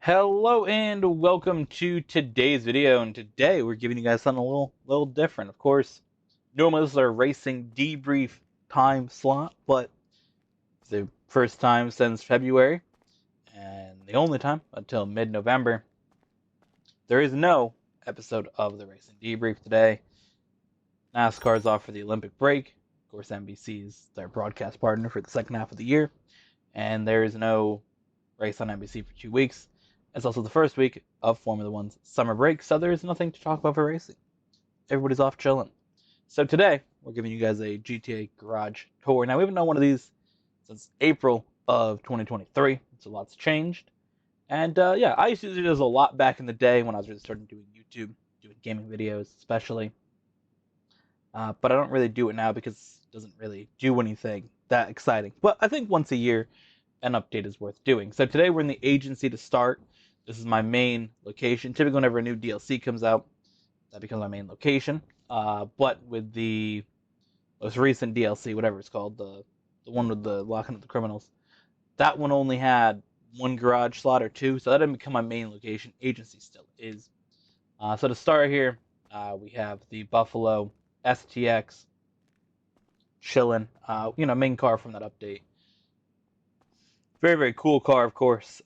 Hello and welcome to today's video, and today we're giving you guys something a little different. Of course, normally this is our racing debrief time slot, but it's the first time since February and the only time until mid-November. There is no episode of the racing debrief today. NASCAR is off for the Olympic break. Of course, NBC is their broadcast partner for the second half of the year, and there is no race on NBC for 2 weeks. It's also the first week of Formula One's summer break, so there's nothing to talk about for racing. Everybody's off chilling. So today, we're giving you guys a GTA Garage tour. Now, we haven't done one of these since April of 2023, so lots changed. And yeah, I used to do this a lot back in the day when I was really starting doing YouTube, doing gaming videos especially. But I don't really do it now because it doesn't really do anything that exciting. But I think once a year, an update is worth doing. So today we're in the agency to start. This is my main location. Typically, whenever a new DLC comes out, that becomes my main location. But with the most recent DLC, whatever it's called, the one with the locking up the criminals, that one only had one garage slot or two, so that didn't become my main location. Agency still is. So to start here, we have the Buffalo STX chilling. Main car from that update. Very very cool car, of course.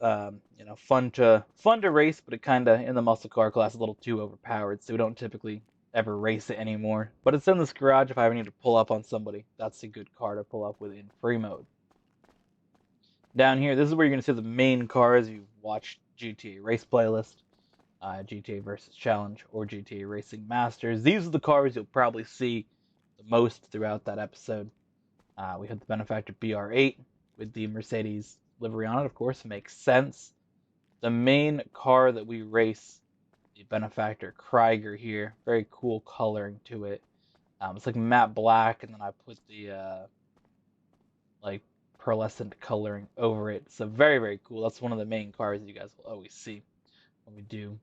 Fun to race, but it kind of in the muscle car class a little too overpowered, so we don't typically ever race it anymore. But it's in this garage if I ever need to pull up on somebody. That's a good car to pull up with in free mode. Down here, this is where you're gonna see the main cars you've watched GTA Race Playlist, GTA versus Challenge, or GTA Racing Masters. These are the cars you'll probably see the most throughout that episode. We had the Benefactor BR8 with the Mercedes livery on it, of course, makes sense. The main car that we race, the Benefactor Krieger here, very cool coloring to it. It's like matte black, and then I put the like pearlescent coloring over it. So very very cool. That's one of the main cars that you guys will always see when we do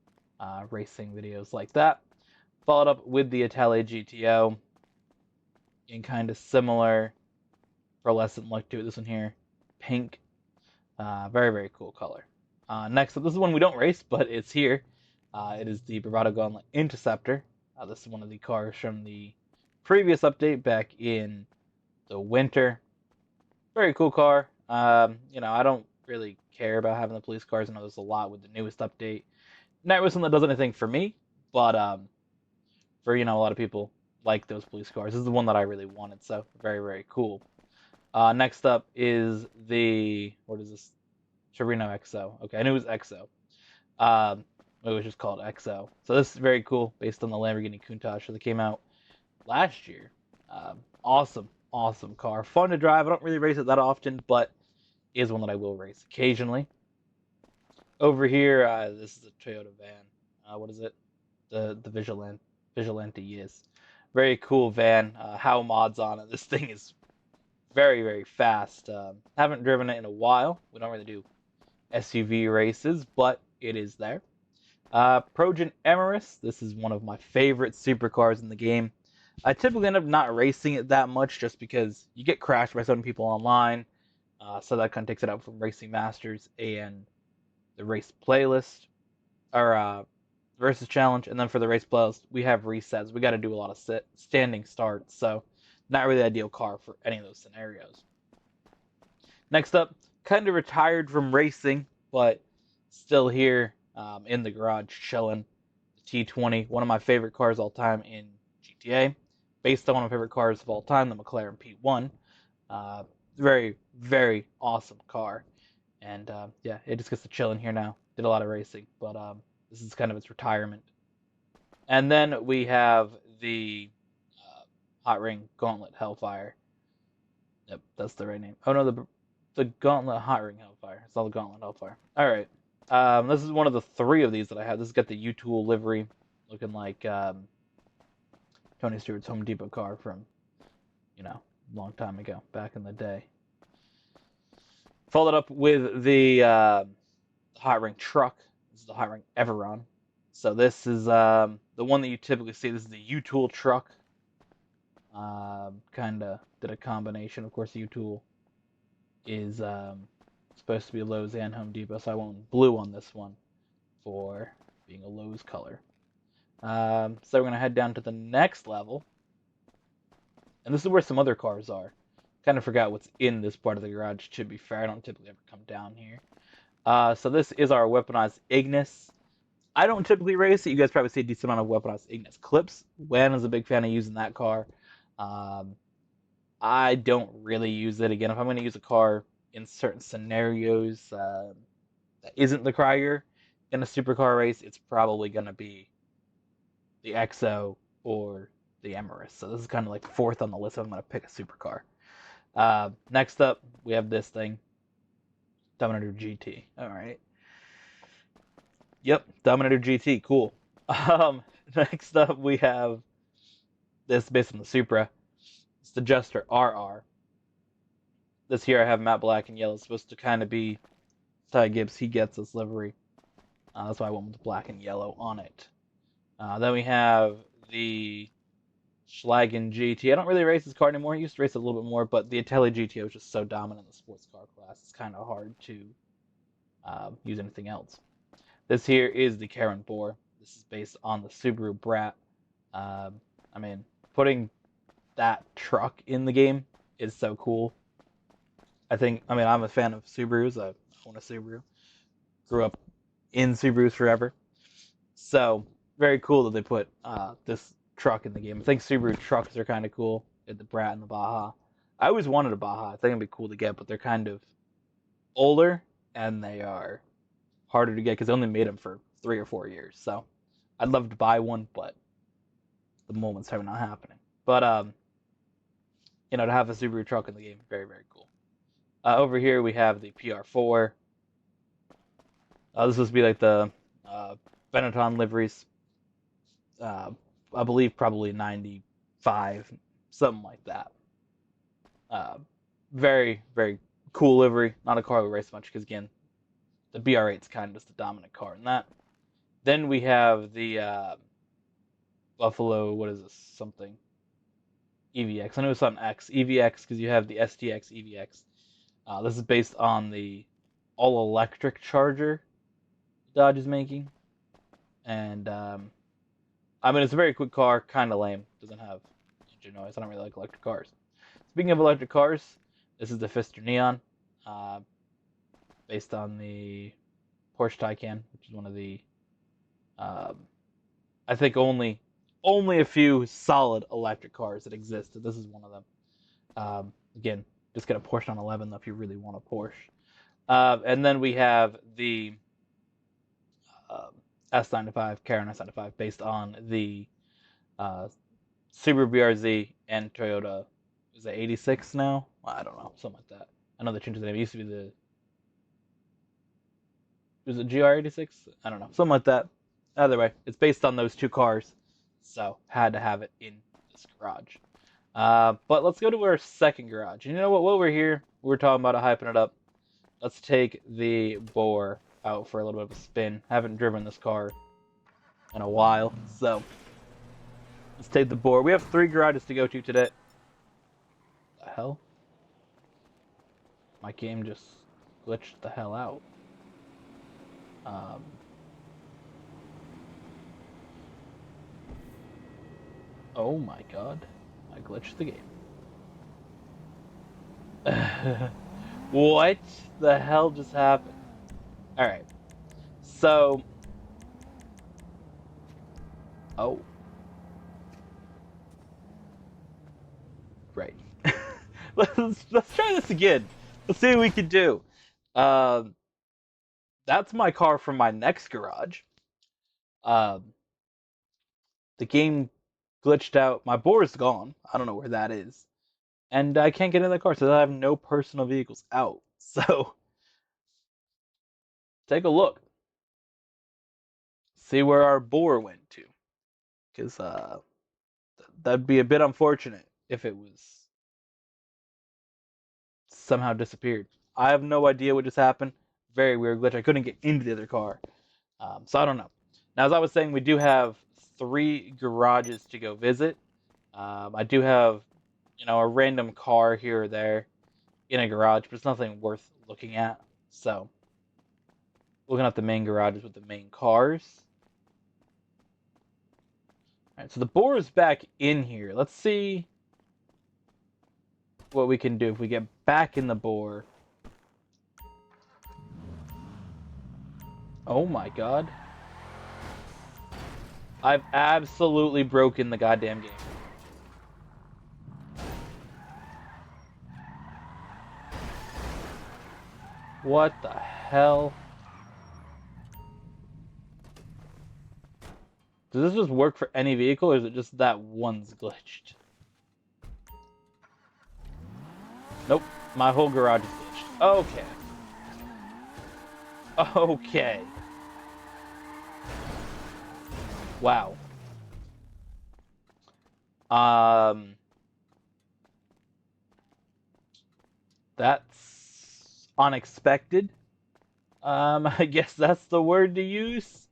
racing videos like that. Followed up with the Italia GTO in kind of similar pearlescent look to it. This one here, pink. Very, very cool color. Next up, this is one we don't race, but it's here. It is the Bravado Gauntlet Interceptor. This is one of the cars from the previous update back in the winter. Very cool car. I don't really care about having the police cars. I know there's a lot with the newest update. Not really something that does anything for me, but for a lot of people like those police cars. This is the one that I really wanted, so very, very cool. Next up is what is this? Torino XO. Okay, I knew it was XO. It was just called XO. So this is very cool, based on the Lamborghini Countach that came out last year. Awesome, awesome car. Fun to drive. I don't really race it that often, but is one that I will race occasionally. Over here, this is a Toyota van. What is it? The Vigilante, yes. Very cool van. How mods on it. This thing is very, very fast. Haven't driven it in a while. We don't really do SUV races, but it is there. Progen Emerus. This is one of my favorite supercars in the game. I typically end up not racing it that much just because you get crashed by so many people online. So that kind of takes it out from Racing Masters and the race playlist, or versus challenge. And then for the race playlist, we have resets. We got to do a lot of standing starts. So not really the ideal car for any of those scenarios. Next up, kind of retired from racing, but still here in the garage chilling. The T20, one of my favorite cars all time in GTA, based on one of my favorite cars of all time, the McLaren P1. Very, very awesome car. And yeah, it just gets to chill in here now. Did a lot of racing, but this is kind of its retirement. And then we have the Hot Ring Gauntlet Hellfire. Yep, that's the right name. Oh no, the Gauntlet Hot Ring Hellfire. It's all the Gauntlet Hellfire. All right. This is one of the three of these that I have. This has got the U-Tool livery, looking like Tony Stewart's Home Depot car from, a long time ago, back in the day. Followed up with the Hot Ring truck. This is the Hot Ring Everon. So this is the one that you typically see. This is the U-Tool truck. Kind of did a combination. Of course, U-Tool is supposed supposed to be Lowe's and Home Depot, so I went blue on this one for being a Lowe's color. So we're going to head down to the next level. And this is where some other cars are. Kind of forgot what's in this part of the garage, to be fair. I don't typically ever come down here. So this is our weaponized Ignis. I don't typically race it. You guys probably see a decent amount of weaponized Ignis clips. Wen is a big fan of using that car. I don't really use it. Again, if I'm going to use a car in certain scenarios that isn't the Krieger in a supercar race, it's probably going to be the EXO or the Emirates. So this is kind of like fourth on the list if I'm going to pick a supercar. Next up, we have this thing. Dominator GT. All right. Yep, Dominator GT. Cool. Next up, we have this based on the Supra. It's the Jester RR. This here I have matte black and yellow. It's supposed to kind of be Ty Gibbs. He gets this livery. That's why I went with black and yellow on it. Then we have the Schlagen GT. I don't really race this car anymore. I used to race it a little bit more, but the Italia GT was just so dominant in the sports car class. It's kind of hard to use anything else. This here is the Karen Bohr. This is based on the Subaru Brat. I mean, putting that truck in the game is so cool. I'm a fan of Subarus. I own a Subaru. Grew up in Subarus forever. So, very cool that they put this truck in the game. I think Subaru trucks are kind of cool. The Brat and the Baja. I always wanted a Baja. I think it'd be cool to get, but they're kind of older and they are harder to get because they only made them for 3 or 4 years. So I'd love to buy one, but the moment's probably not happening. But to have a Subaru truck in the game, very, very cool. Over here we have the PR4. This was be like the Benetton liveries. I believe probably 95, something like that. Very, very cool livery. Not a car we race much because, again, the BR8 is kind of just the dominant car in that. Then we have the Buffalo, what is this? Something. EVX. I know it's something X. EVX because you have the STX EVX. This is based on the all-electric Charger Dodge is making. And, it's a very quick car, kind of lame. Doesn't have engine noise. I don't really like electric cars. Speaking of electric cars, this is the Fister Neon. Based on the Porsche Taycan, which is one of the, I think only a few solid electric cars that exist. This is one of them. Again, just get a Porsche 911 though if you really want a Porsche. And then we have the S95, Karen S95, based on the Subaru BRZ and Toyota. Is it 86 now? I don't know, something like that. I know they changed the name. It used to be the. Was it GR86? I don't know, something like that. Either way, it's based on those two cars, so had to have it in this garage. But let's go to our second garage. And you know what? While we're here, we're talking about it, hyping it up. Let's take the Bohr out for a little bit of a spin. Haven't driven this car in a while, so let's take the Bohr. We have 3 garages to go to today. The hell? My game just glitched the hell out. Oh my god, I glitched the game. What the hell just happened? Alright, so... Oh. Right. let's try this again. Let's see what we can do. That's my car from my next garage. The game glitched out. My Bohr is gone. I don't know where that is. And I can't get in the car, so I have no personal vehicles out. So, take a look. See where our Bohr went to. Because that'd be a bit unfortunate if it was somehow disappeared. I have no idea what just happened. Very weird glitch. I couldn't get into the other car. So I don't know. Now, as I was saying, we do have 3 garages to go visit. I do have, a random car here or there in a garage, but it's nothing worth looking at. So, looking at the main garages with the main cars. All right, so the boar is back in here. Let's see what we can do if we get back in the boar. Oh my god. I've absolutely broken the goddamn game. What the hell? Does this just work for any vehicle, or is it just that one's glitched? Nope, my whole garage is glitched. Okay. Okay. Wow. That's unexpected. I guess that's the word to use.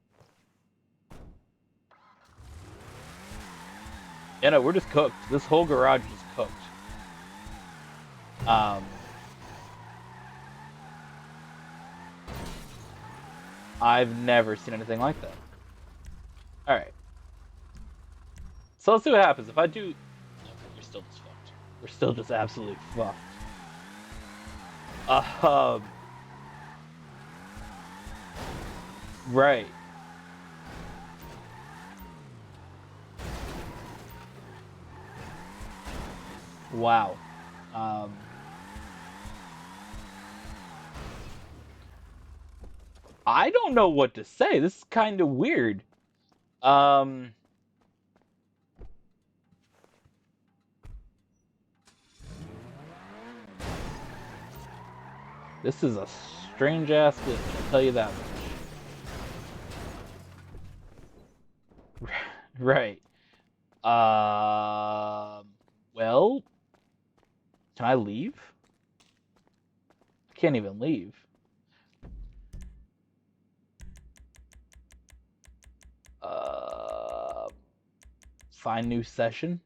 Yeah, no, we're just cooked. This whole garage is cooked. I've never seen anything like that. Alright. So let's see what happens. If I do... Okay, we're still just fucked. We're still just absolutely fucked. Right. Wow. I don't know what to say. This is kind of weird. This is a strange ass glitch, I'll tell you that much. Right. Well, can I leave? I can't even leave. Find new session.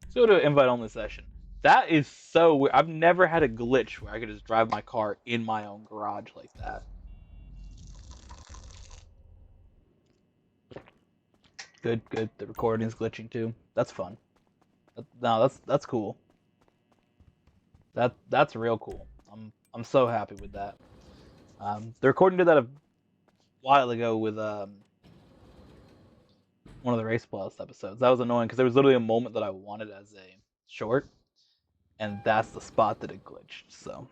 Let's go to invite only session. That is so weird. I've never had a glitch where I could just drive my car in my own garage like that. Good, good. The recording is glitching too. That's fun. No, that's cool. That's real cool. I'm so happy with that. The recording did that a while ago with one of the Race Plus episodes. That was annoying because there was literally a moment that I wanted as a short, and that's the spot that it glitched. So,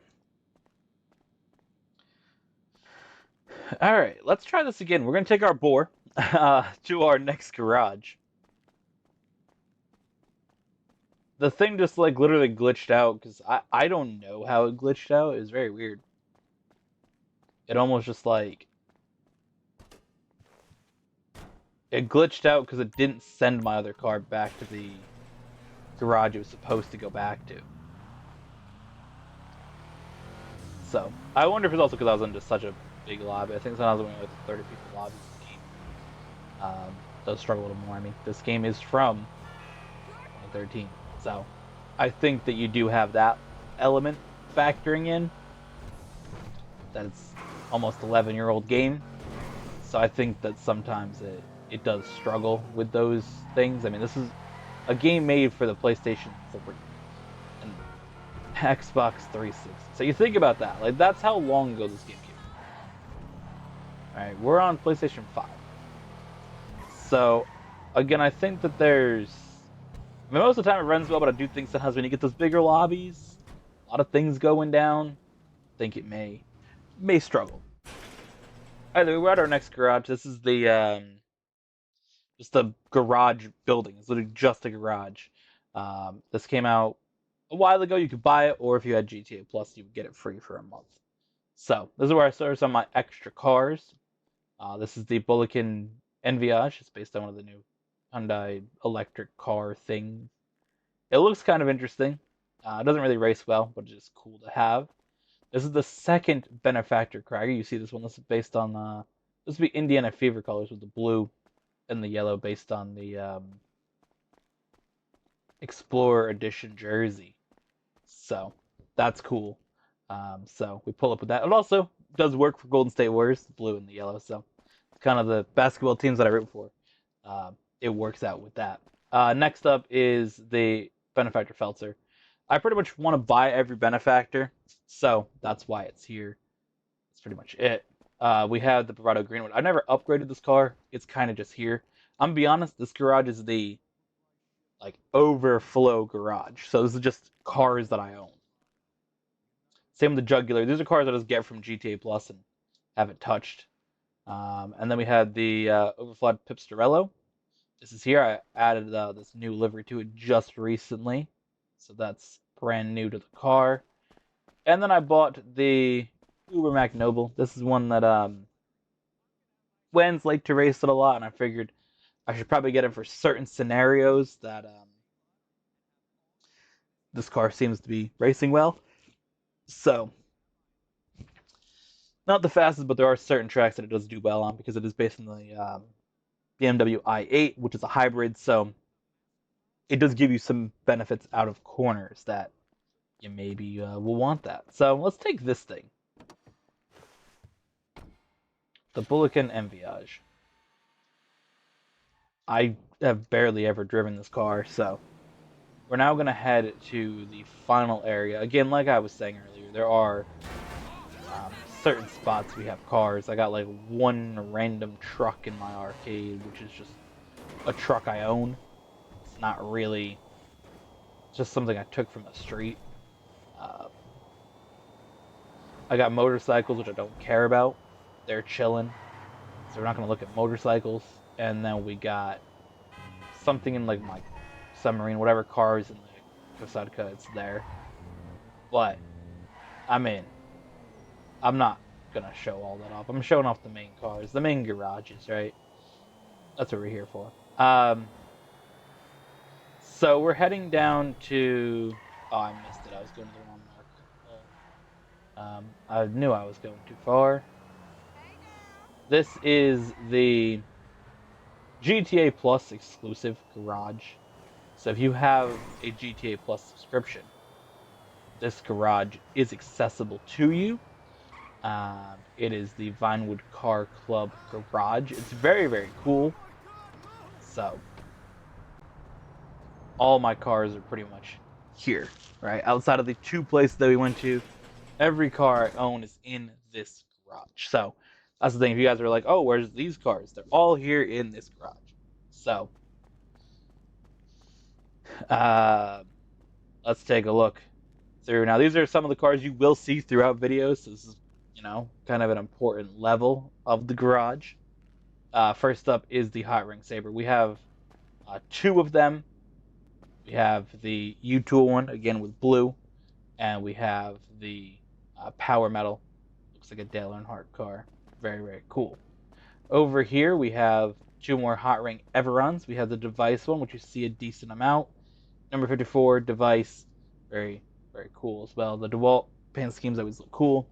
all right, let's try this again. We're gonna take our boar to our next garage. The thing just like literally glitched out because I don't know how it glitched out. It was very weird. It almost just like it glitched out because it didn't send my other car back to the garage it was supposed to go back to. So I wonder if it's also because I was in just such a big lobby. I think sometimes when we like 30 people lobbies in the game, does struggle a little more. I mean, this game is from 2013, so I think that you do have that element factoring in. That it's almost 11-year-old game, so I think that sometimes it does struggle with those things. I mean, this is a game made for the PlayStation 3 and Xbox 360. So you think about that. Like, that's how long ago this game came out. Alright, we're on PlayStation 5. So, again, I think that there's... I mean, most of the time it runs well, but I do think sometimes when you get those bigger lobbies, a lot of things going down, I think it may struggle. Either way, we're at our next garage. This is the just the garage building. It's literally just a garage. This came out a while ago. You could buy it, or if you had GTA Plus, you would get it free for a month. So this is where I started some of my extra cars. This is the Bulican Enviage. It's based on one of the new Hyundai electric car things. It looks kind of interesting. It doesn't really race well, but it's just cool to have. This is the second Benefactor Cragger. You see this one. This is based on this would be Indiana Fever colors with the blue and the yellow, based on the Explorer Edition jersey. So that's cool. So we pull up with that. It also does work for Golden State Warriors, the blue and the yellow. So it's kind of the basketball teams that I root for. It works out with that. Next up is the Benefactor Feltzer. I pretty much want to buy every Benefactor, so that's why it's here. That's pretty much it. We have the Bravado Greenwood. I never upgraded this car. It's kind of just here. I'm gonna be honest, this garage is the overflow garage. So this is just cars that I own. Same with the Jugular. These are cars that I just get from GTA Plus and haven't touched. And then we had the Overflowed Pipstorello. This is here. I added this new livery to it just recently. So that's brand new to the car. And then I bought the Uber Mac Noble. This is one that Wen's like to race it a lot, and I figured I should probably get it for certain scenarios that this car seems to be racing well. So, not the fastest, but there are certain tracks that it does do well on because it is based on the BMW i8, which is a hybrid, so it does give you some benefits out of corners that you maybe will want that. So let's take this thing. The Bullican Enviage. I have barely ever driven this car, so we're now going to head to the final area. Again, like I was saying earlier, there are certain spots we have cars. I got like one random truck in my arcade, which is just a truck I own. It's not really just something I took from the street. I got motorcycles, which I don't care about. They're chilling, so we're not going to look at motorcycles. And then we got something in like my submarine, whatever car is in the Kosatka, it's there. But I'm not gonna show all that off. I'm showing off the main cars, the main garages, right? That's what we're here for. So we're heading down to. Oh, I missed it. I was going to the wrong mark. I knew I was going too far. This is the GTA Plus exclusive garage. So if you have a GTA Plus subscription, this garage is accessible to you. It is the Vinewood Car Club garage. It's very, very cool. So all my cars are pretty much here, right? Outside of the two places that we went to, every car I own is in this garage. So that's the thing. If you guys are like, oh, where's these cars? They're all here in this garage. So let's take a look through. Now, these are some of the cars you will see throughout videos. So this is, kind of an important level of the garage. First up is the Hot Ring Saber. We have two of them. We have the U-Tool one, again with blue, and we have the Power Metal. Looks like a Dale Earnhardt car. Very, very cool. Over here, we have two more Hot Ring Everons. We have the Device one, which you see a decent amount. Number 54, Device. Very, very cool as well. The DeWalt paint schemes always look cool.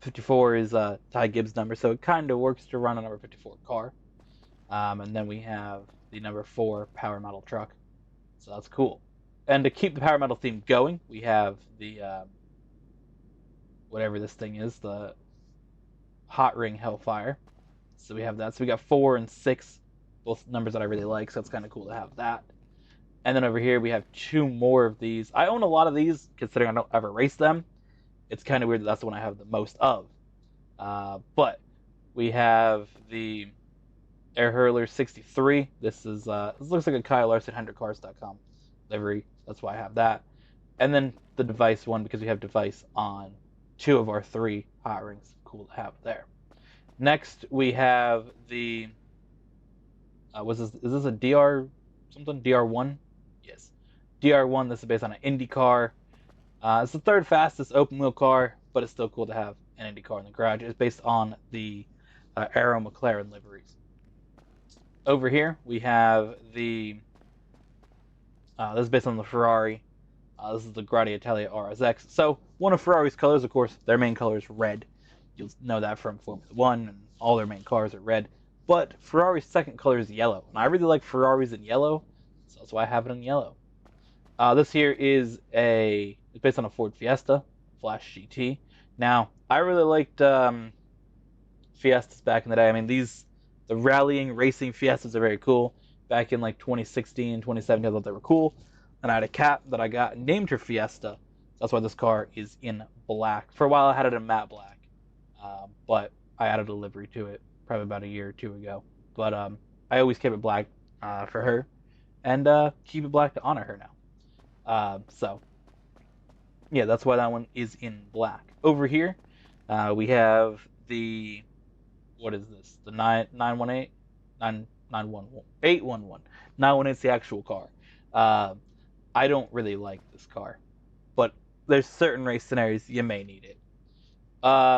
54 is Ty Gibbs' number, so it kind of works to run a number 54 car. And then we have the number 4 Power Metal truck. So that's cool. And to keep the Power Metal theme going, we have the, whatever this thing is, the Hot Ring Hellfire. So we have that. So we got 4 and 6, both numbers that I really like, so it's kind of cool to have that. And then over here we have 2 more of these. I own a lot of these, considering I don't ever race them. It's kind of weird that that's the one I have the most of. But we have the Air Hurler 63. This looks like a Kyle Larson 100cars.com livery. That's why I have that. And then the Device one, because we have Device on 2 of our 3 Hot Rings. Cool to have there. Next, we have the. Is this a DR something? DR1? Yes. DR1. This is based on an Indy car. It's the 3rd fastest open wheel car, but it's still cool to have an Indy car in the garage. It's based on the Arrow McLaren liveries. Over here, we have the. This is based on the Ferrari. This is the Gradiatelli RSX. So, one of Ferrari's colors, of course, their main color is red. You'll know that from Formula 1, and all their main cars are red. But Ferrari's second color is yellow. And I really like Ferraris in yellow, so that's why I have it in yellow. This here is it's based on a Ford Fiesta, Flash GT. Now, I really liked Fiestas back in the day. I mean, the rallying racing Fiestas are very cool. Back in like 2016, 2017, I thought they were cool. And I had a cat that I got and named her Fiesta. That's why this car is in black. For a while, I had it in matte black, but I added a livery to it probably about a year or two ago. But I always kept it black for her, and keep it black to honor her now. So yeah, that's why that one is in black. Over here, we have the what is this? The 918 911 811 918 is the actual car. I don't really like this car, but there's certain race scenarios you may need it.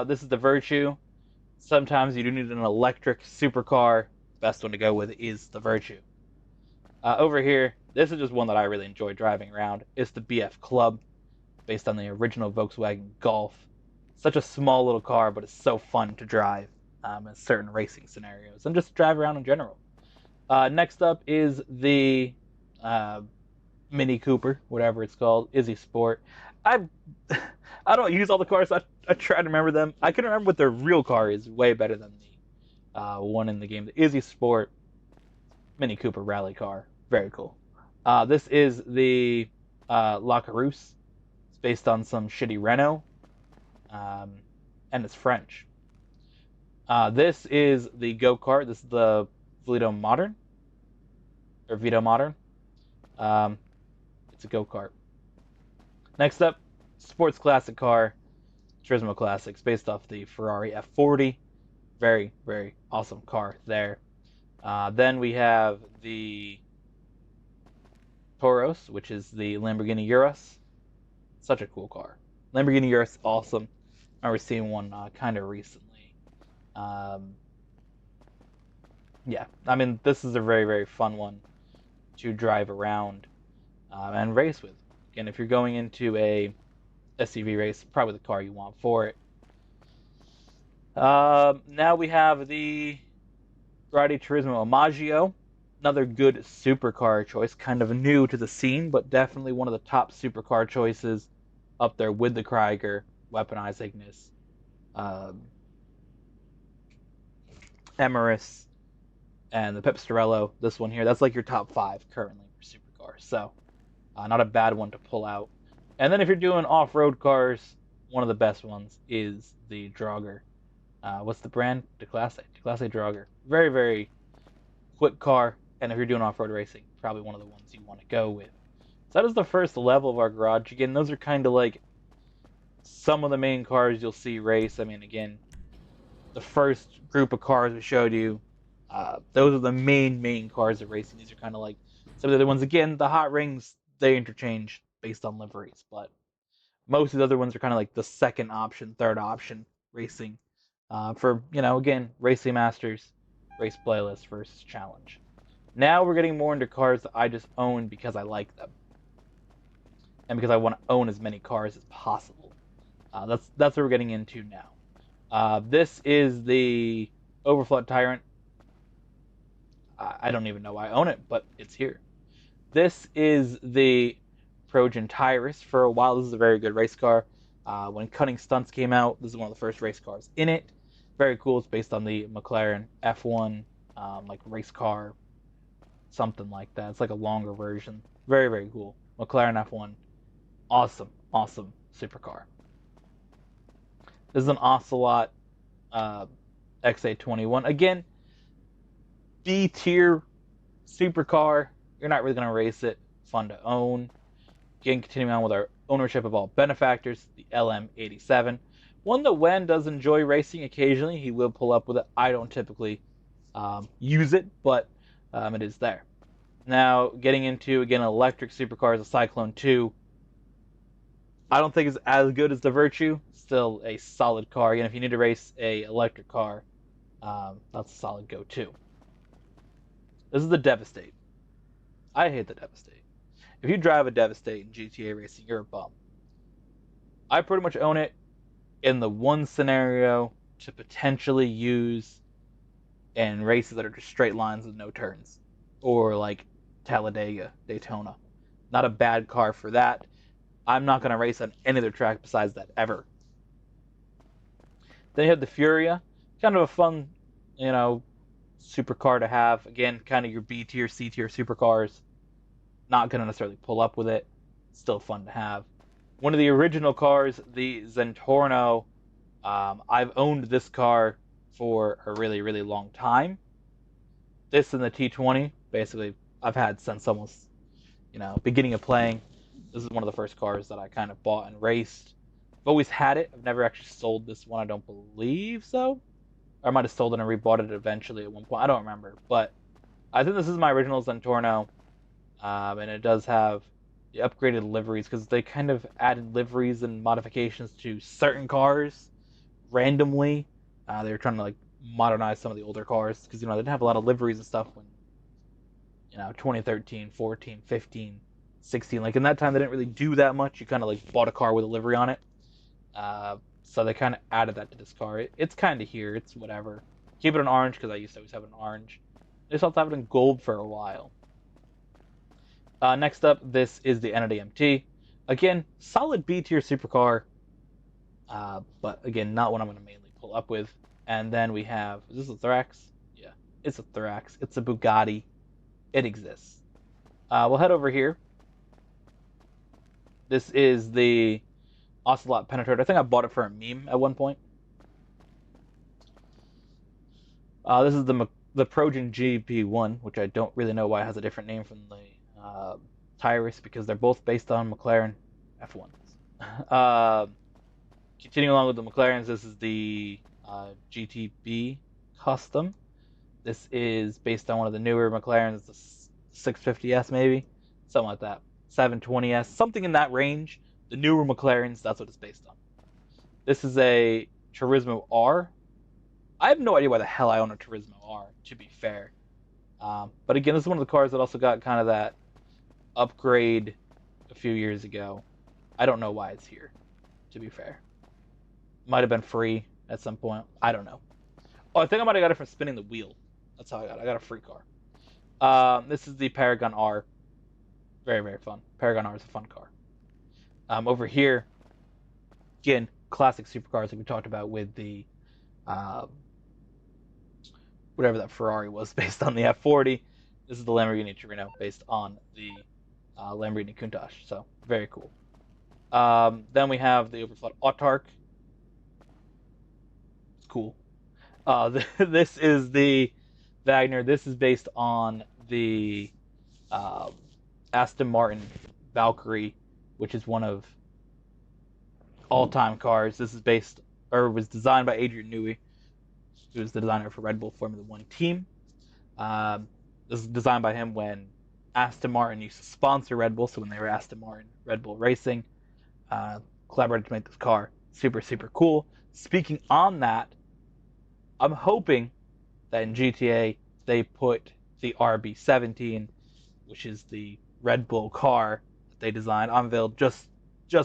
This is the Virtue. Sometimes you do need an electric supercar. Best one to go with is the Virtue. Over here, this is just one that I really enjoy driving around. It's the BF Club, based on the original Volkswagen Golf. Such a small little car, but it's so fun to drive in certain racing scenarios and just drive around in general. Next up is the Mini Cooper, whatever it's called, Izzy Sport. I I don't use all the cars. I try to remember them. I can remember what their real car is way better than the one in the game. The Izzy Sport Mini Cooper rally car. Very cool. This is the La Carousse. It's based on some shitty Renault, and it's French. This is the go-kart. This is the Vito Modern, or Vito Modern. It's a go-kart. Next up, sports classic car, Turismo Classics, based off the Ferrari F40. Very, very awesome car there. Then we have the Toros, which is the Lamborghini Urus. Such a cool car. Lamborghini Urus, awesome. I remember seeing one kind of recently. Yeah, I mean, this is a very, very fun one to drive around and race with. Again, if you're going into a SUV race, probably the car you want for it. Now we have the Grotti Turismo Omaggio, another good supercar choice, kind of new to the scene, but definitely one of the top supercar choices up there with the Krieger, Weaponized Ignis, Emerus, and the Pipistrello. This one here, that's like your top 5 currently for supercars, so not a bad one to pull out. And then if you're doing off-road cars, one of the best ones is the Draugr. What's the brand? DeClasse Draugr. Very, very quick car, and if you're doing off-road racing, probably one of the ones you want to go with. So that is the first level of our garage. Again, those are kind of like some of the main cars you'll see race. I mean, again, the first group of cars we showed you, those are the main cars of racing. These are kind of like some of the other ones. Again, the hot rings, they interchange based on liveries, but most of the other ones are kind of like the second option, third option racing for, again, Racing Masters, Race Playlist versus Challenge. Now we're getting more into cars that I just own because I like them and because I want to own as many cars as possible. That's what we're getting into now. This is the Overflood Tyrant. I don't even know why I own it, but it's here. This is the Progen Tyrus. For a while, this is a very good race car. When Cutting Stunts came out, this is one of the first race cars in it. Very cool. It's based on the McLaren F1, like race car, something like that. It's like a longer version. Very, very cool. McLaren F1. Awesome supercar. This is an Ocelot XA21. Again, B tier supercar. You're not really going to race it. Fun to own. Again, continuing on with our ownership of all benefactors, the LM87. One that Wen does enjoy racing occasionally. He will pull up with it. I don't typically use it, but it is there. Now, getting into, again, electric supercars, the Cyclone 2. I don't think it's as good as the Virtue. Still a solid car. Again, if you need to race a electric car, that's a solid go-to. This is the Devastate. I hate the Devastate. If you drive a Devastate in GTA racing, you're a bum. I pretty much own it in the one scenario to potentially use in races that are just straight lines with no turns. Or like Talladega, Daytona. Not a bad car for that. I'm not going to race on any other track besides that ever. Then you have the Furia, kind of a fun, you know, supercar to have. Again, kind of your B tier, C tier supercars. Not going to necessarily pull up with it. Still fun to have. One of the original cars, the Zentorno. I've owned this car for a really, really long time. This and the T20, basically, I've had since almost, beginning of playing. This is one of the first cars that I kind of bought and raced. I've always had it. I've never actually sold this one. I don't believe so. Or I might have sold it and rebought it eventually at one point. I don't remember. But I think this is my original Zentorno. And it does have the upgraded liveries because they kind of added liveries and modifications to certain cars randomly. They were trying to like modernize some of the older cars because they didn't have a lot of liveries and stuff when 2013, 14, 15, 16. Like in that time, they didn't really do that much. You kind of like bought a car with a livery on it. So they kind of added that to this car. It's kind of here. It's whatever. Keep it in orange because I used to always have it in orange. I just also have it in gold for a while. Next up, this is the Entity MT. Again, solid B tier supercar, but again, not one I'm going to mainly pull up with. And then we have, is this a Thrax? Yeah, it's a Thrax. It's a Bugatti. It exists. We'll head over here. This is the Ocelot Penetrator. I think I bought it for a meme at one point. This is the Progen GP1, which I don't really know why it has a different name from the Tyrus because they're both based on McLaren F1s. Continuing along with the McLarens, this is the GTB Custom. This is based on one of the newer McLarens, the 650S maybe, something like that. 720S, something in that range. The newer McLarens, that's what it's based on. This is a Turismo R. I have no idea why the hell I own a Turismo R, to be fair. But again, this is one of the cars that also got kind of that upgrade a few years ago. I don't know why it's here, to be fair. Might have been free at some point. I don't know. Oh, I think I might have got it from spinning the wheel. That's how I got it. I got a free car. This is the Paragon R. Very, very fun. Paragon R is a fun car. Over here, again, classic supercars that we talked about with the whatever that Ferrari was based on the F40. This is the Lamborghini Torino based on the Lamborghini Countach. So very cool. Then we have the Overflood Autark. It's cool. This is the Wagner. This is based on the Aston Martin Valkyrie, which is one of all-time cars. This is based or was designed by Adrian Newey, who was the designer for Red Bull Formula One team. This is designed by him when Aston Martin used to sponsor Red Bull, so when they were Aston Martin Red Bull Racing, collaborated to make this car. Super, super cool. Speaking on that, I'm hoping that in GTA they put the RB17, which is the Red Bull car that they designed, unveiled just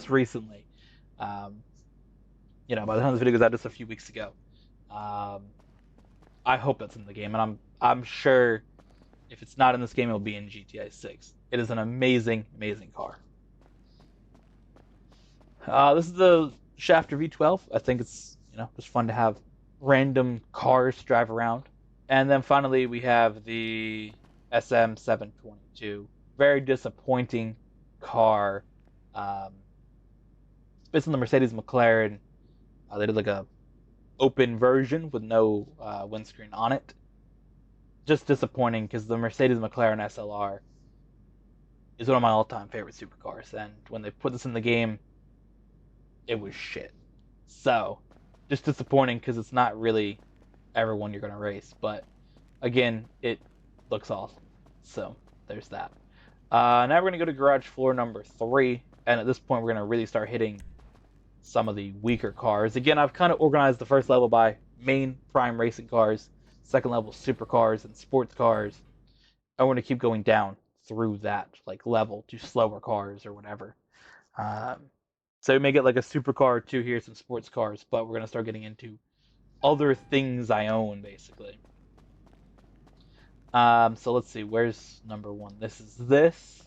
recently. By the time this video goes out, just a few weeks ago. I hope that's in the game, and I'm sure if it's not in this game, it'll be in GTA 6. It is an amazing, amazing car. This is the Shafter V12. I think it's just fun to have random cars drive around. And then finally we have the SM722. Very disappointing car. It's based on the Mercedes McLaren. They did like a open version with no windscreen on it. Just disappointing because the Mercedes McLaren SLR is one of my all-time favorite supercars, and when they put this in the game, it was shit. So, just disappointing because it's not really ever one you're going to race, but again, it looks awesome. So, there's that. Now we're going to go to garage floor number 3, and at this point we're going to really start hitting some of the weaker cars. Again, I've kind of organized the first level by main prime racing cars, second level supercars and sports cars. I want to keep going down through that level to slower cars or whatever. So we may get like a supercar or two here, some sports cars, but we're going to start getting into other things I own, basically. So let's see, where's number 1? This is this.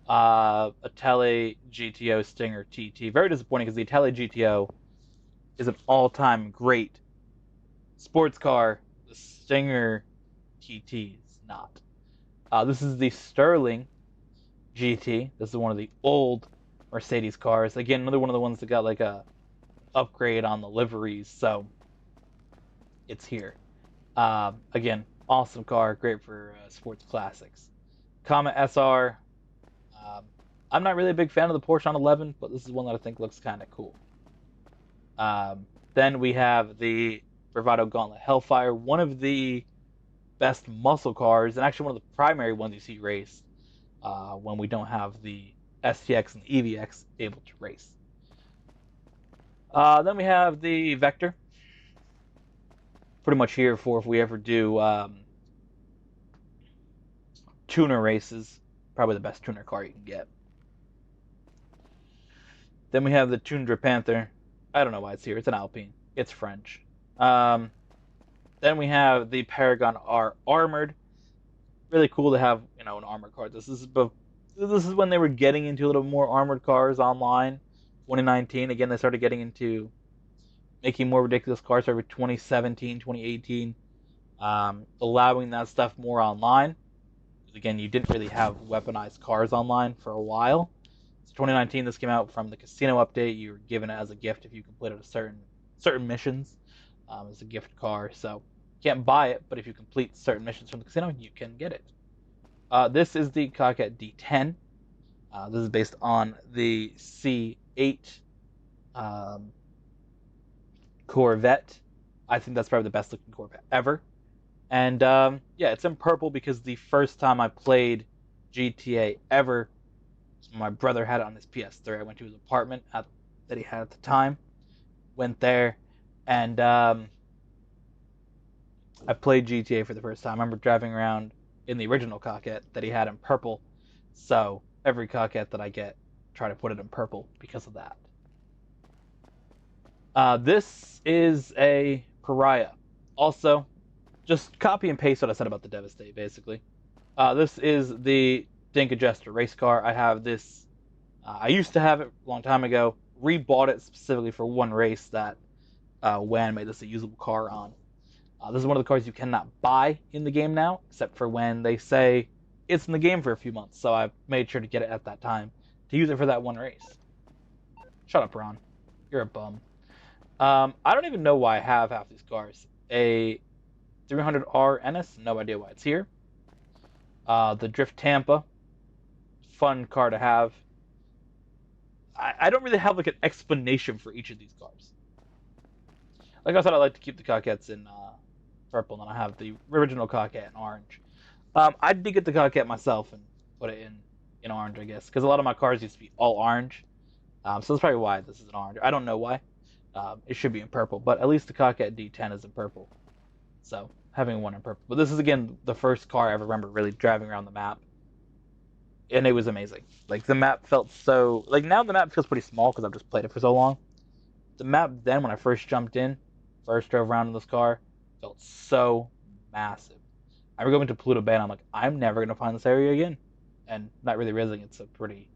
Itale GTO Stinger TT. Very disappointing because the Itale GTO is an all-time great sports car. The Stinger TT is not. This is the Sterling GT. This is one of the old Mercedes cars. Again, another one of the ones that got like a upgrade on the liveries, so it's here. Again, awesome car, great for sports classics. Comet SR. Um, I'm not really a big fan of the Porsche 911, but this is one that I think looks kind of cool. Then we have the Bravado Gauntlet Hellfire, one of the best muscle cars, and actually one of the primary ones you see race when we don't have the STX and EVX able to race. Then we have the Vector, pretty much here for if we ever do tuner races. Probably the best tuner car you can get. Then we have the Tundra Panther. I don't know why it's here. It's an Alpine. It's French. Then we have the Paragon R Armored. Really cool to have, an armored car. This is when they were getting into a little more armored cars online. 2019. Again, they started getting into making more ridiculous cars over 2017, 2018, allowing that stuff more online. Again, you didn't really have weaponized cars online for a while. So 2019, this came out from the casino update. You were given it as a gift if you completed certain missions as a gift car. So you can't buy it, but if you complete certain missions from the casino, you can get it. This is the Cockett D10. This is based on the C8 Corvette. I think that's probably the best looking Corvette ever. And yeah, it's in purple because the first time I played GTA ever, my brother had it on his PS3. I went to his apartment that he had at the time, went there, and I played GTA for the first time. I remember driving around in the original Cockett that he had in purple. So every Cockett that I get, try to put it in purple because of that. This is a Pariah. Also, just copy and paste what I said about the Devastate, basically. This is the Dinka Jester race car. I have this. I used to have it a long time ago. Rebought it specifically for one race that WAN made this a usable car on. This is one of the cars you cannot buy in the game now, except for when they say it's in the game for a few months. So I made sure to get it at that time to use it for that one race. Shut up, Ron. You're a bum. I don't even know why I have half these cars. A 300R Ennis, no idea why it's here. The Drift Tampa, fun car to have. I don't really have like an explanation for each of these cars. Like I said, I like to keep the Cocketts in purple, and I have the original Cockett in orange. I did get the Cockett myself and put it in orange, I guess, because a lot of my cars used to be all orange. So that's probably why this is an orange. I don't know why. It should be in purple, but at least the Cockett D10 is in purple. So having one in purple. But this is, again, the first car I ever remember really driving around the map. And it was amazing. Like, the map felt so... Like, now the map feels pretty small because I've just played it for so long. The map then, when I first jumped in, first drove around in this car, felt so massive. I remember going to Pluto Bay, and I'm like, I'm never going to find this area again. And not really realizing it's a pretty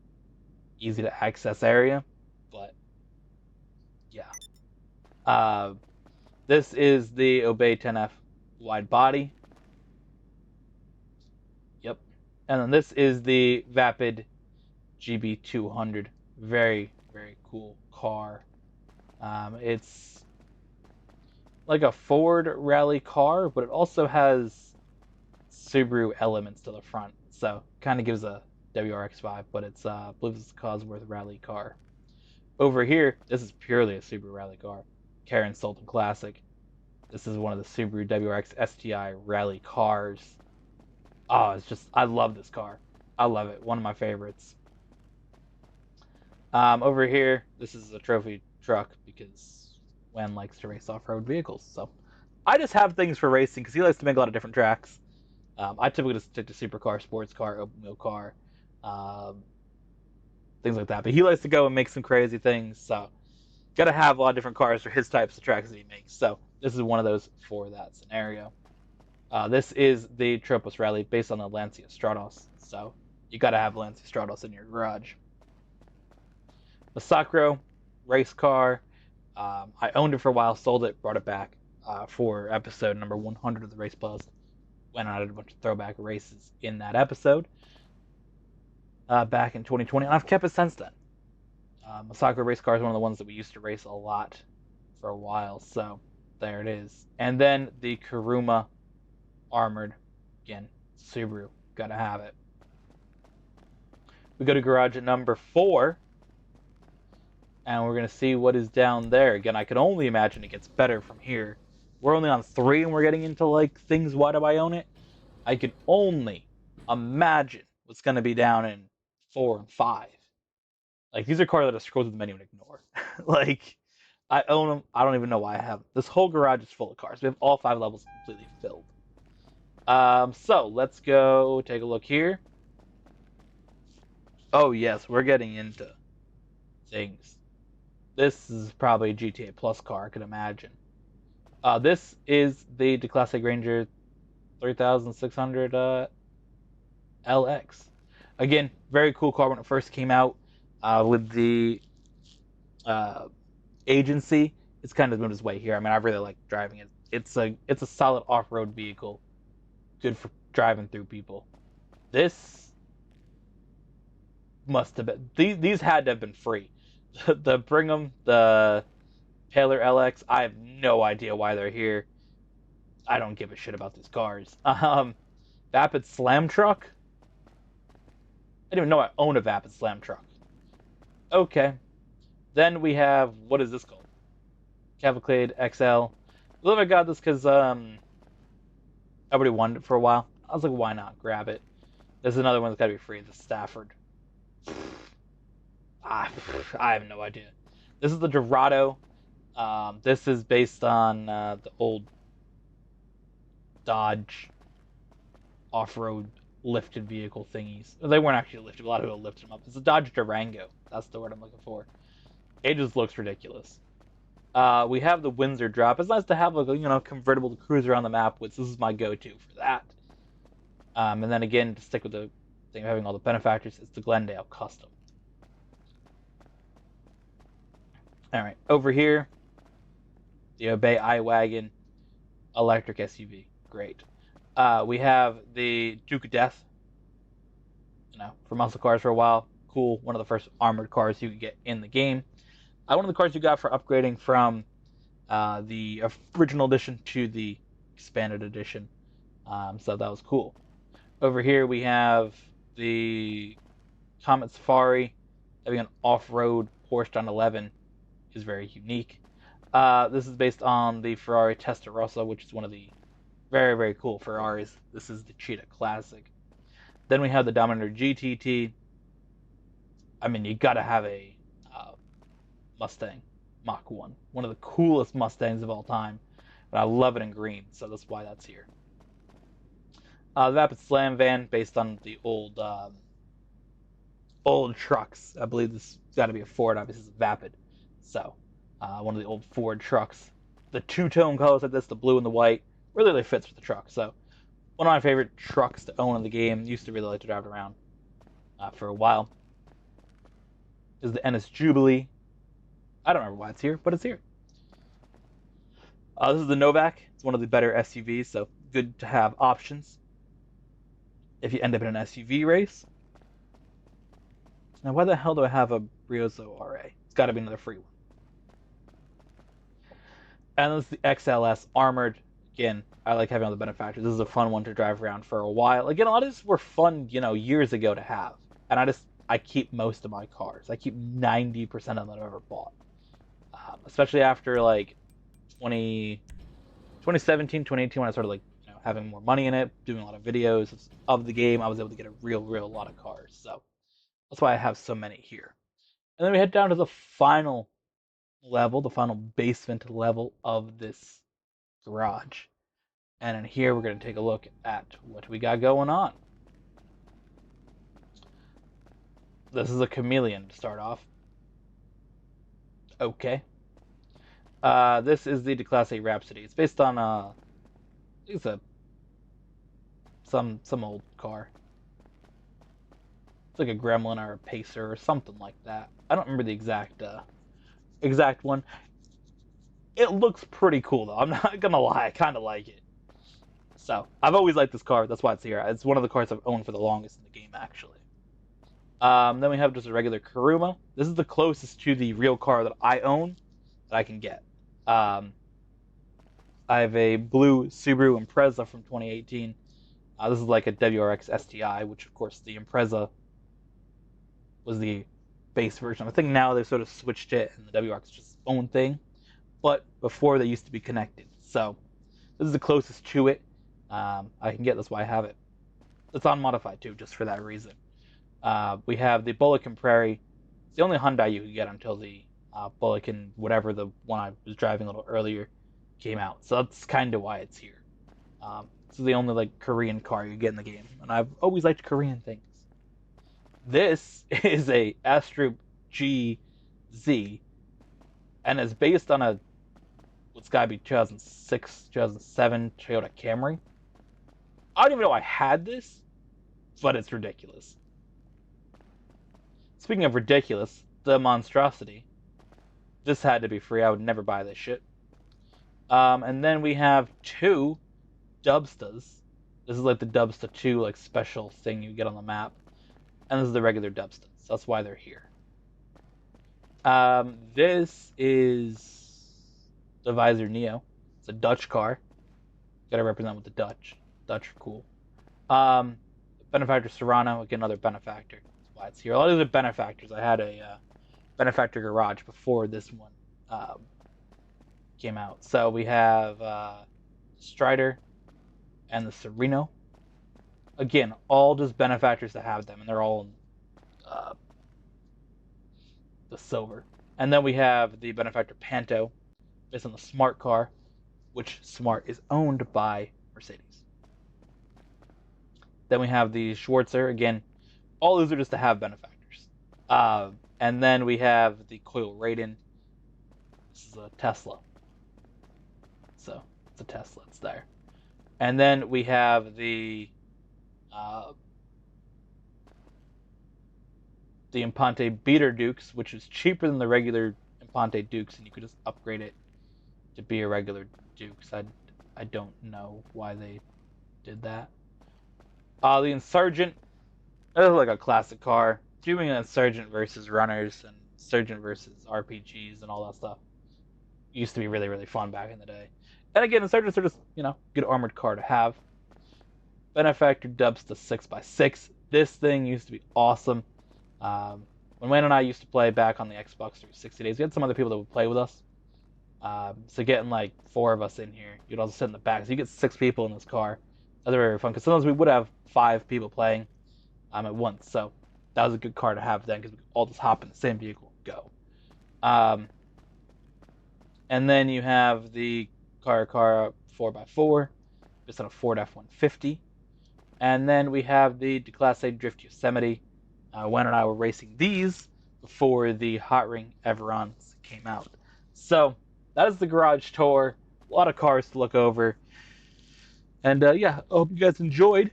easy to access area. But, yeah. This is the Obey 10F wide body. Yep. And then this is the Vapid GB200. Very, very cool car. It's like a Ford rally car, but it also has Subaru elements to the front. So kind of gives a WRX vibe, but it's I believe it's a Cosworth rally car. Over here, this is purely a Subaru rally car. Karen Sultan Classic. This is one of the Subaru WRX STI rally cars. Oh, it's just, I love this car. I love it. One of my favorites. Over here, this is a trophy truck because Wen likes to race off-road vehicles. So I just have things for racing because he likes to make a lot of different tracks. I typically just stick to supercar, sports car, open wheel car, things like that. But he likes to go and make some crazy things. So got to have a lot of different cars for his types of tracks that he makes. So this is one of those for that scenario. This is the Tropos Rally based on the Lancia Stratos. So You gotta have Lancia Stratos in your garage. Masacro, race car. I owned it for a while, sold it, brought it back for episode number 100 of the Race Buzz. Went on a bunch of throwback races in that episode back in 2020, and I've kept it since then. Masacro race car is one of the ones that we used to race a lot for a while, so there it is. And then the Kuruma armored, again, Subaru, gotta have it. We go to garage at number 4, and we're gonna see what is down there. Again, I can only imagine it gets better from here. We're only on 3, and we're getting into like things. Why do I own it? I can only imagine what's gonna be down in 4 and 5. Like, these are cars that I scroll through the menu and ignore. Like, I own them. I don't even know why I have them. This whole garage is full of cars. We have all 5 levels completely filled. So let's go take a look here. Oh yes, we're getting into things. This is probably a GTA Plus car, I could imagine. This is the Classic Ranger 3600 LX. Again, very cool car when it first came out. With the agency, it's kind of moved its way here. I mean, I really like driving it. It's a solid off-road vehicle, good for driving through people. This must have been, these had to have been free. The Brigham, the Taylor LX, I have no idea why they're here. I don't give a shit about these cars. Vapid Slam Truck. I didn't even know I own a Vapid Slam Truck. Okay. Then we have, what is this called? Cavalcade XL. I believe I got this because everybody wanted it for a while. I was like, why not? Grab it. There's another one that's got to be free. The Stafford. I have no idea. This is the Dorado. This is based on the old Dodge off-road lifted vehicle thingies. They weren't actually lifted. A lot of people lifted them up. It's a Dodge Durango. That's the word I'm looking for. It just looks ridiculous. We have the Windsor drop. It's nice to have a convertible to cruise around the map with. This is my go-to for that. And then again, to stick with the thing of having all the benefactors, it's the Glendale Custom. All right, over here, the Obey iWagon electric SUV. Great. We have the Duke of Death. For muscle cars for a while. Cool. One of the first armored cars you could get in the game. One of the cars you got for upgrading from the original edition to the expanded edition. So that was cool. Over here we have the Comet Safari. Having an off-road Porsche 911 is very unique. This is based on the Ferrari Testarossa, which is one of the very, very cool Ferraris. This is the Cheetah Classic. Then we have the Dominator GTT. I mean, you gotta have a Mustang Mach 1. One of the coolest Mustangs of all time. But I love it in green, so that's why that's here. The Vapid Slam van, based on the old trucks. I believe this has got to be a Ford. Obviously, it's a Vapid. So, one of the old Ford trucks. The two-tone colors like this, the blue and the white, really fits with the truck. So, one of my favorite trucks to own in the game. Used to really like to drive it around for a while. Is the Ennis Jubilee. I don't remember why it's here, but it's here. This is the Novak. It's one of the better SUVs, so good to have options if you end up in an SUV race. Now, why the hell do I have a Brioso RA? It's got to be another free one. And this is the XLS Armored. Again, I like having all the benefactors. This is a fun one to drive around for a while. Again, a lot of these were fun, years ago to have. And I keep most of my cars. I keep 90% of them that I've ever bought. Especially after like 2017, 2018, when I started having more money in it, doing a lot of videos of the game, I was able to get a real lot of cars. So that's why I have so many here. And then we head down to the final level, the final basement level of this garage. And in here, we're going to take a look at what we got going on. This is a Chameleon to start off. Okay. This is the Class A Rhapsody. It's based on I think it's some old car. It's like a Gremlin or a Pacer or something like that. I don't remember the exact one. It looks pretty cool though. I'm not gonna lie, I kind of like it. So I've always liked this car. That's why it's here. It's one of the cars I've owned for the longest in the game, actually. Then we have just a regular Kuruma. This is the closest to the real car that I own that I can get. Um, I have a blue Subaru Impreza from 2018. This is like a WRX STI, which of course the Impreza was the base version. I think now they've sort of switched it and the WRX is just its own thing. But before they used to be connected. So this is the closest to it I can get. That's why I have it. It's unmodified too, just for that reason. We have the Bullockin Prairie. It's the only Hyundai you can get until the Bullockin, whatever the one I was driving a little earlier, came out. So that's kind of why it's here. This is the only like Korean car you get in the game, and I've always liked Korean things. This is a Astro GZ, and it's based on a what's got to be 2006, 2007 Toyota Camry. I don't even know I had this, but it's ridiculous. Speaking of ridiculous, the monstrosity. This had to be free. I would never buy this shit. And then we have two Dubstas. This is like the Dubsta 2 like special thing you get on the map. And this is the regular Dubstas. So that's why they're here. This is the Visor Neo. It's a Dutch car. Gotta represent with the Dutch. Dutch are cool. Benefactor Serrano, again, another benefactor. That's why it's here. A lot of these are benefactors. I had a benefactor garage before this one came out. So we have Strider and the Sereno. Again, all just benefactors that have them, and they're all in the silver. And then we have the benefactor Panto, based on the Smart car, which Smart is owned by Mercedes. Then we have the Schwarzer. Again, all these are just to have benefactors. And then we have the Coil Raiden. This is a Tesla. So it's a Tesla. It's there. And then we have the Impante Beater Dukes, which is cheaper than the regular Impante Dukes, and you could just upgrade it to be a regular Dukes. I don't know why they did that. The Insurgent. This is like a classic car. Doing an Insurgent versus runners and Insurgent versus RPGs and all that stuff used to be really, really fun back in the day. And again, Insurgents are just, good armored car to have. Benefactor Dubsta 6x6. This thing used to be awesome. When Wayne and I used to play back on the Xbox 360 days, we had some other people that would play with us. So getting like 4 of us in here, you'd also sit in the back. So you get 6 people in this car. That's very fun, because sometimes we would have 5 people playing at once. So that was a good car to have then, because we could all just hop in the same vehicle and go. And then you have the Car 4x4, based on a Ford F-150. And then we have the Class A Drift Yosemite. Wen and I were racing these before the Hot Ring Everons came out. So that is the garage tour. A lot of cars to look over. And yeah, I hope you guys enjoyed.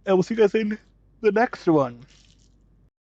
And we'll see you guys in the next one.